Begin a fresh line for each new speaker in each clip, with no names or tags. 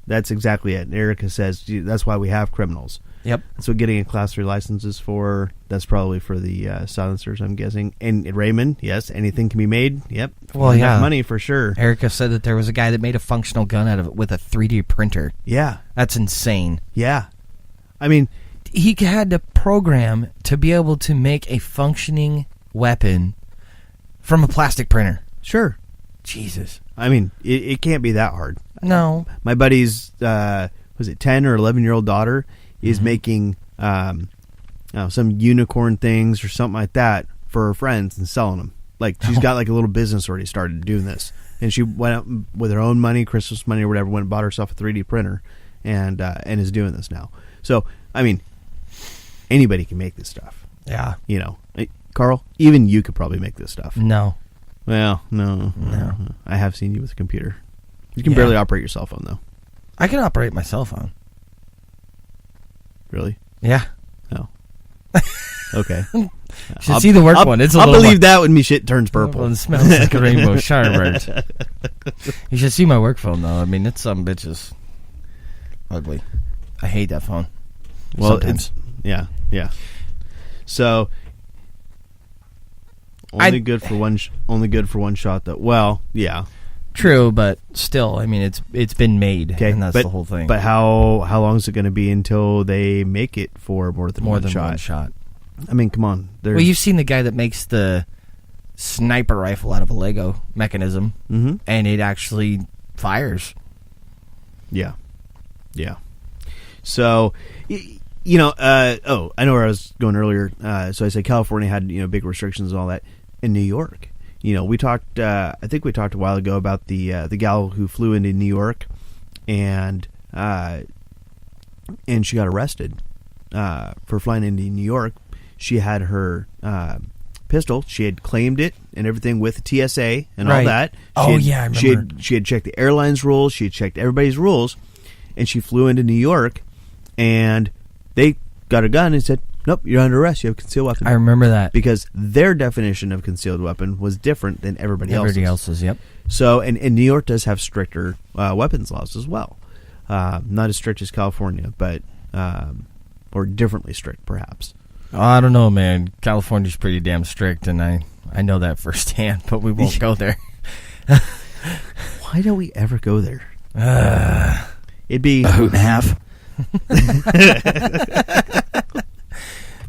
that's exactly it. Erica says that's why we have criminals.
Yep.
That's what getting a Class 3 license is for. That's probably for the silencers, I'm guessing. And Raymond, yes, anything can be made. Yep.
Well, yeah.
Money for sure.
Erica said that there was a guy that made a functional gun out of it with a 3D printer.
Yeah.
That's insane.
Yeah. I mean,
he had to program to be able to make a functioning weapon from a plastic printer.
Sure.
Jesus.
I mean, it can't be that hard.
No.
My buddy's, 10 or 11-year-old daughter is making some unicorn things or something like that for her friends and selling them. Like, she's got like a little business already started doing this. And she went out with her own money, Christmas money or whatever, went and bought herself a 3D printer and is doing this now. So, I mean, anybody can make this stuff.
Yeah.
You know, Carl, even you could probably make this stuff.
No.
Well, no. I have seen you with a computer. You can barely operate your cell phone, though.
I can operate my cell phone.
Really?
Yeah.
Oh. Okay.
You should see the work one.
I'll believe that when me shit turns purple.
It smells like a rainbow shower. You should see my work phone, though. I mean, it's some bitches. Ugly. I hate that phone.
Well,
sometimes.
Yeah. So only good for one shot, though. Well, yeah.
True, but still, I mean, it's been made, and that's the whole thing.
But how long is it going to be until they make it for more than one shot? I mean, come on.
Well, you've seen the guy that makes the sniper rifle out of a Lego mechanism, and it actually fires.
Yeah. So, I know where I was going earlier. So I said California had big restrictions and all that. In New York, we talked. I think we talked a while ago about the gal who flew into New York, and she got arrested for flying into New York. She had her pistol. She had claimed it and everything with TSA and all that.
I remember.
She had checked the airline's rules. She had checked everybody's rules, and she flew into New York, and they got a gun and said, "Nope, you're under arrest. You have a concealed weapon."
I remember that.
Because their definition of concealed weapon was different than everybody else's.
Yep.
So, and New York does have stricter weapons laws as well. Not as strict as California, but or differently strict, perhaps.
I don't know, man. California's pretty damn strict, and I know that firsthand, but we won't go there.
Why don't we ever go there? It'd be
a hoot and a half.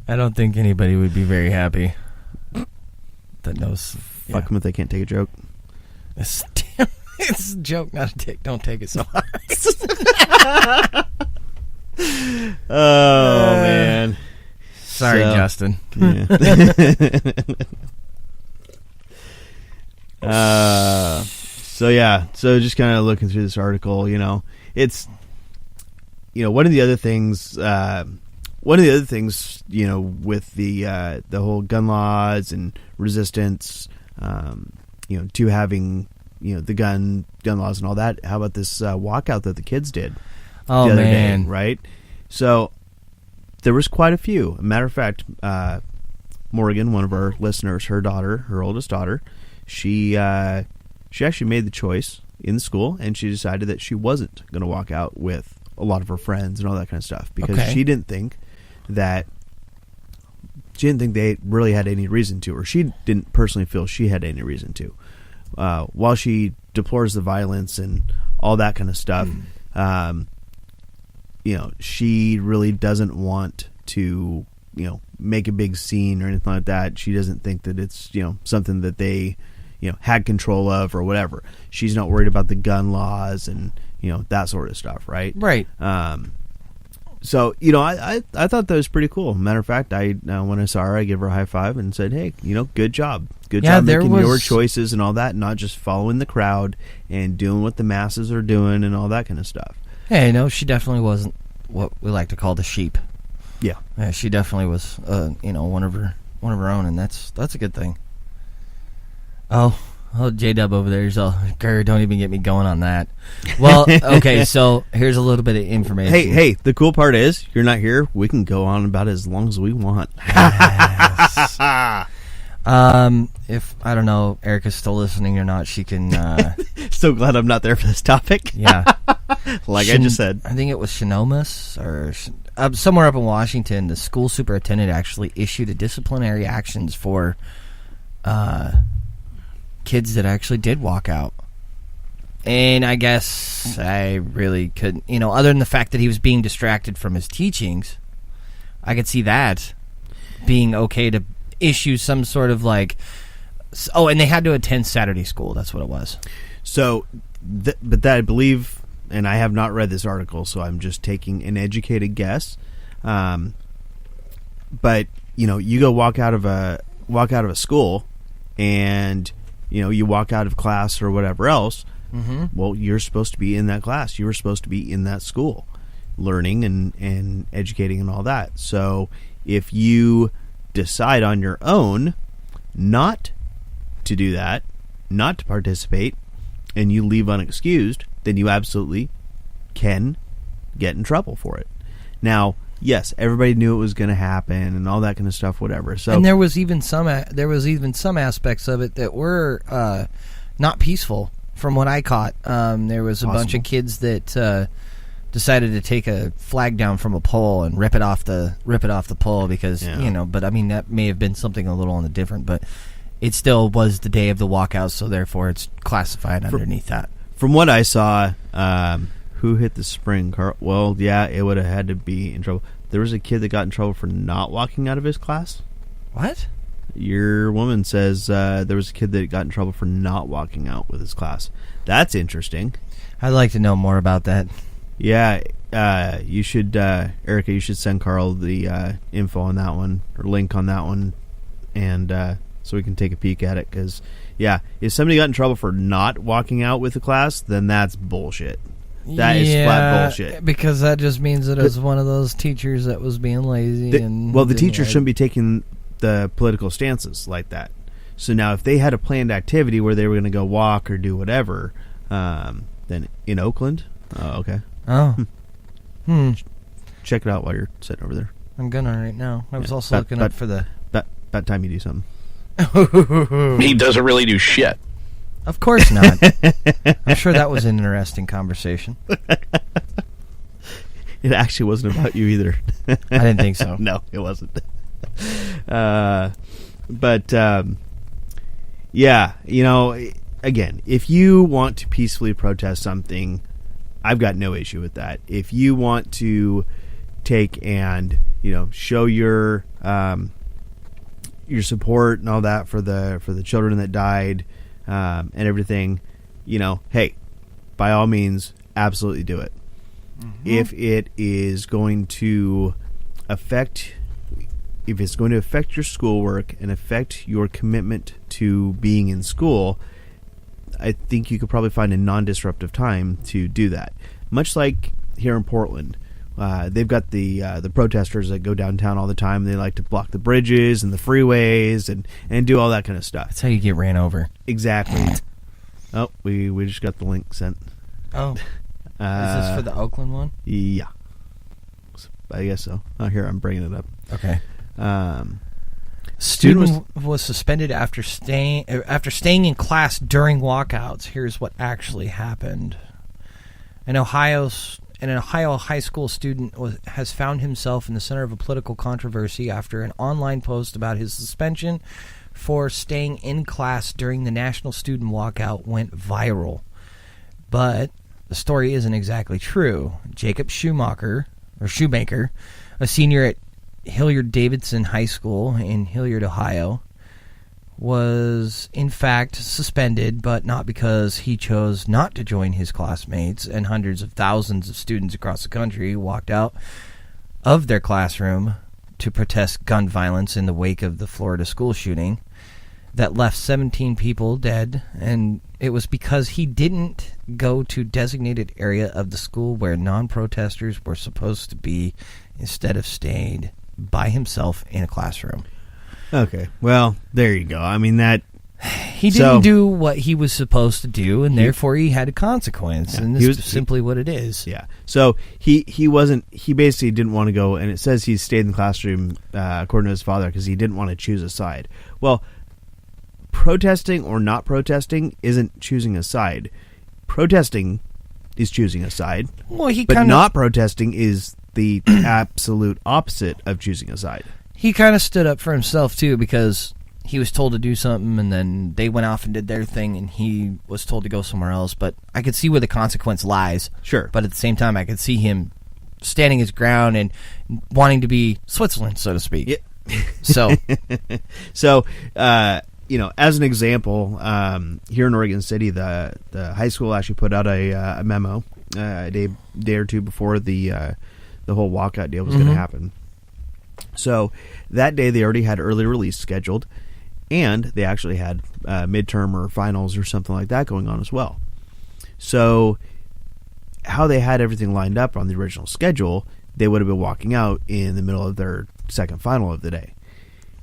I don't think anybody would be very happy. That knows.
Fuck them if they can't take a joke.
It's a joke, not a dick. Don't take it so hard.
Oh, man.
Sorry, Justin.
Yeah. So just kind of looking through this article, it's, one of the other things, with the whole gun laws and resistance, to having, the gun laws and all that. How about this walkout that the kids did the other day, right? So there was quite a few. Matter of fact, Morgan, one of our listeners, her oldest daughter, she actually made the choice in the school, and she decided that she wasn't going to walk out with a lot of her friends and all that kind of stuff because she didn't think they really had any reason to, or she didn't personally feel she had any reason to. While she deplores the violence and all that kind of stuff, she really doesn't want to, make a big scene or anything like that. She doesn't think that it's, something that they, had control of or whatever. She's not worried about the gun laws and, that sort of stuff, right?
Right.
So, I thought that was pretty cool. Matter of fact, when I saw her, I gave her a high five and said, "Hey, good job. Good job making your choices and all that, not just following the crowd and doing what the masses are doing and all that kind of stuff."
Hey, no, she definitely wasn't what we like to call the sheep.
Yeah.
She definitely was, one of her own, and that's a good thing. Oh, J-Dub over there is all, "Grr, don't even get me going on that." Well, okay, so here's a little bit of information.
Hey, the cool part is, you're not here. We can go on about it as long as we want.
Yes. If, I don't know, Erica's still listening or not, she can...
So glad I'm not there for this topic.
Yeah.
Like I just said.
I think it was Shinomis or somewhere up in Washington. The school superintendent actually issued a disciplinary actions for kids that actually did walk out. And I guess I really couldn't, other than the fact that he was being distracted from his teachings, I could see that being okay to issue some sort of and they had to attend Saturday school. That's what it was.
So, but that I believe, and I have not read this article, so I'm just taking an educated guess. But you go walk out of a school, and you walk out of class or whatever else. Mm-hmm. Well, you're supposed to be in that class. You were supposed to be in that school, learning and educating and all that. So, if you decide on your own not to do that, not to participate, and you leave unexcused, then you absolutely can get in trouble for it. Now, yes, everybody knew it was going to happen and all that kind of stuff, whatever. So,
and there was even some aspects of it that were not peaceful, from what I caught. There was a bunch of kids that decided to take a flag down from a pole and rip it off the pole because But I mean, that may have been something a little on the different, but it still was the day of the walkout, so therefore it's classified underneath that.
From what I saw, who hit the spring, Carl? Well, yeah, it would have had to be in trouble. There was a kid that got in trouble for not walking out of his class.
What?
Your woman says there was a kid that got in trouble for not walking out with his class. That's interesting.
I'd like to know more about that.
Yeah, you should, Erica, you should send Carl the info on that one, or link on that one, and so we can take a peek at it. Because, yeah, if somebody got in trouble for not walking out with the class, then that's bullshit. That is flat bullshit.
Because that just means that it was one of those teachers that was being lazy.
The teacher shouldn't be taking the political stances like that. So now if they had a planned activity where they were going to go walk or do whatever, then in Oakland, okay.
Oh.
Check it out while you're sitting over there.
I'm gonna right now. I was also looking up for the...
About time you do something.
He doesn't really do shit.
Of course not. I'm sure that was an interesting conversation.
It actually wasn't about you either.
I didn't think so.
No, it wasn't. Yeah, again, if you want to peacefully protest something, I've got no issue with that. If you want to take and show your support and all that for the children that died and everything, hey, by all means, absolutely do it. Mm-hmm. If it is going to affect your schoolwork and affect your commitment to being in school, I think you could probably find a non-disruptive time to do that. Much like here in Portland, they've got the protesters that go downtown all the time. They like to block the bridges and the freeways and do all that kind of stuff.
That's how you get ran over.
Exactly. Oh, we just got the link sent.
Oh, is this for the Oakland one?
Yeah, I guess so. Oh, here, I'm bringing it up.
Okay. Student was suspended after staying in class during walkouts. Here's what actually happened. An Ohio high school student has found himself in the center of a political controversy after an online post about his suspension for staying in class during the national student walkout went viral. But the story isn't exactly true. Jacob Shoemaker, a senior at Hilliard Davidson High School in Hilliard, Ohio, was in fact suspended, but not because he chose not to join his classmates and hundreds of thousands of students across the country who walked out of their classroom to protest gun violence in the wake of the Florida school shooting that left 17 people dead, and it was because he didn't go to designated area of the school where non-protesters were supposed to be, instead of staying by himself in a classroom.
Okay, well, there you go. I mean, that...
He didn't do what he was supposed to do, and therefore he had a consequence, and this is simply what it is.
Yeah, so he basically didn't want to go, and it says he stayed in the classroom, according to his father, because he didn't want to choose a side. Well, protesting or not protesting isn't choosing a side. Protesting is choosing a side.
Well,
but not protesting is the absolute opposite of choosing a side.
He kind of stood up for himself, too, because he was told to do something, and then they went off and did their thing, and he was told to go somewhere else. But I could see where the consequence lies.
Sure.
But at the same time, I could see him standing his ground and wanting to be Switzerland, so to speak.
Yeah.
So,
as an example, here in Oregon City, the high school actually put out a memo a day or two before the whole walkout deal was going to happen. So that day they already had early release scheduled, and they actually had midterm or finals or something like that going on as well. So how they had everything lined up on the original schedule, they would have been walking out in the middle of their second final of the day.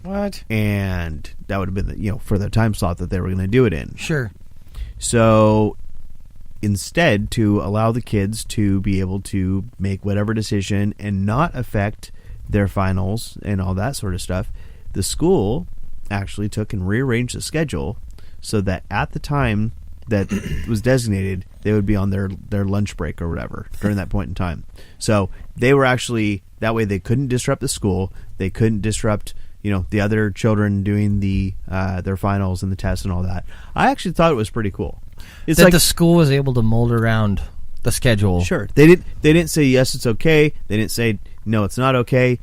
What?
And that would have been for the time slot that they were going to do it in.
Sure.
So instead, to allow the kids to be able to make whatever decision and not affect their finals and all that sort of stuff, the school actually took and rearranged the schedule so that at the time that was designated, they would be on their lunch break or whatever during that point in time. So they were actually, that way they couldn't disrupt the school, they couldn't disrupt the other children doing their finals and the tests and all that. I actually thought it was pretty cool. It's
that
like
the school was able to mold around the schedule.
Sure. They didn't say yes, it's okay. They didn't say no, it's not okay.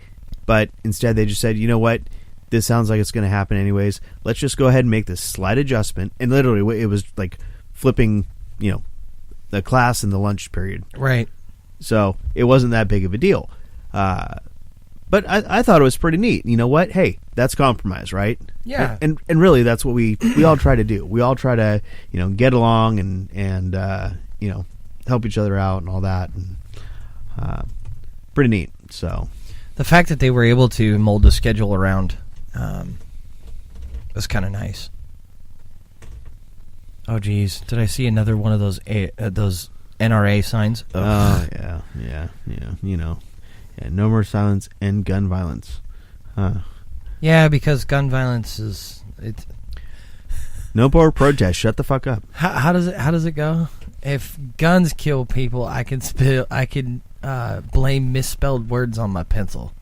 But instead they just said, you know what? This sounds like it's going to happen anyways. Let's just go ahead and make this slight adjustment. And literally it was like flipping, the class in the lunch period.
Right.
So it wasn't that big of a deal. But I thought it was pretty neat. You know what? Hey, that's compromise, right?
Yeah.
And really, that's what we all try to do. We all try to get along and help each other out and all that. And pretty neat. So
the fact that they were able to mold the schedule around was kind of nice. Oh, geez, did I see another one of those NRA signs?
Oh yeah. Yeah, no more silence and gun violence.
Yeah, because gun violence is
no more protest. Shut the fuck up.
How does it go? If guns kill people, I can blame misspelled words on my pencil.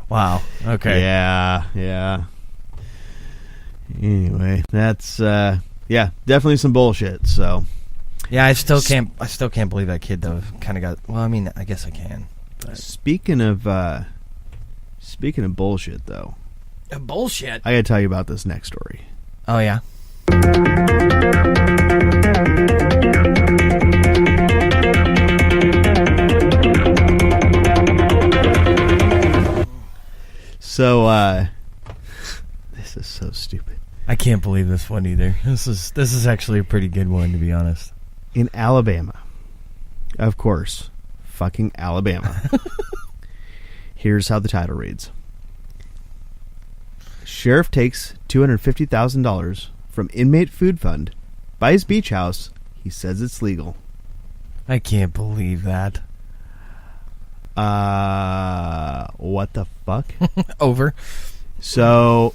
Wow. Okay.
Yeah. Anyway, that's definitely some bullshit. So.
Yeah, I still can't believe that kid though. Kind of got. Well, I mean, I guess I can. But.
Speaking of bullshit, though.
Bullshit.
I got to tell you about this next story.
Oh yeah.
So, this is so stupid.
I can't believe this one either. This is actually a pretty good one, to be honest.
In Alabama, of course, fucking Alabama. Here's how the title reads. Sheriff takes $250,000 from inmate food fund, buys beach house. He says it's legal.
I can't believe that.
What the fuck?
Over.
So,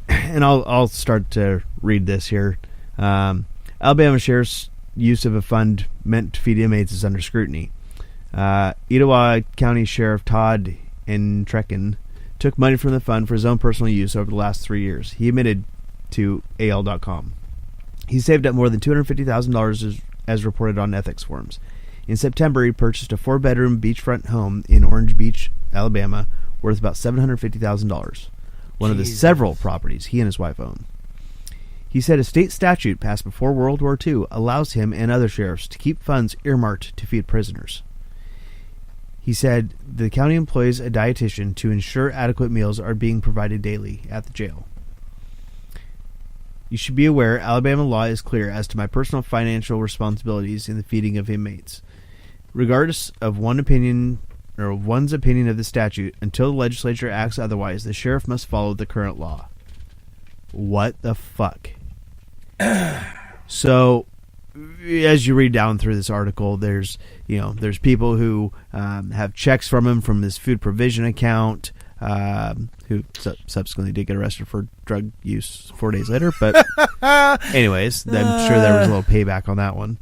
and I'll start to read this here. Alabama Sheriff's use of a fund meant to feed inmates is under scrutiny. Etowah County Sheriff Todd Entrekin took money from the fund for his own personal use over the last 3 years. He admitted to AL.com. He saved up more than $250,000 as reported on ethics forums. In September, he purchased a 4-bedroom beachfront home in Orange Beach, Alabama, worth about $750,000. One of the several properties he and his wife own. He said a state statute passed before World War II allows him and other sheriffs to keep funds earmarked to feed prisoners. He said the county employs a dietitian to ensure adequate meals are being provided daily at the jail. You should be aware Alabama law is clear as to my personal financial responsibilities in the feeding of inmates. Regardless of one's opinion of the statute, until the legislature acts otherwise, the sheriff must follow the current law. What the fuck? So, as you read down through this article, there's people who have checks from him from his food provision account. who subsequently did get arrested for drug use 4 days later. But anyways, I'm sure there was a little payback on that one.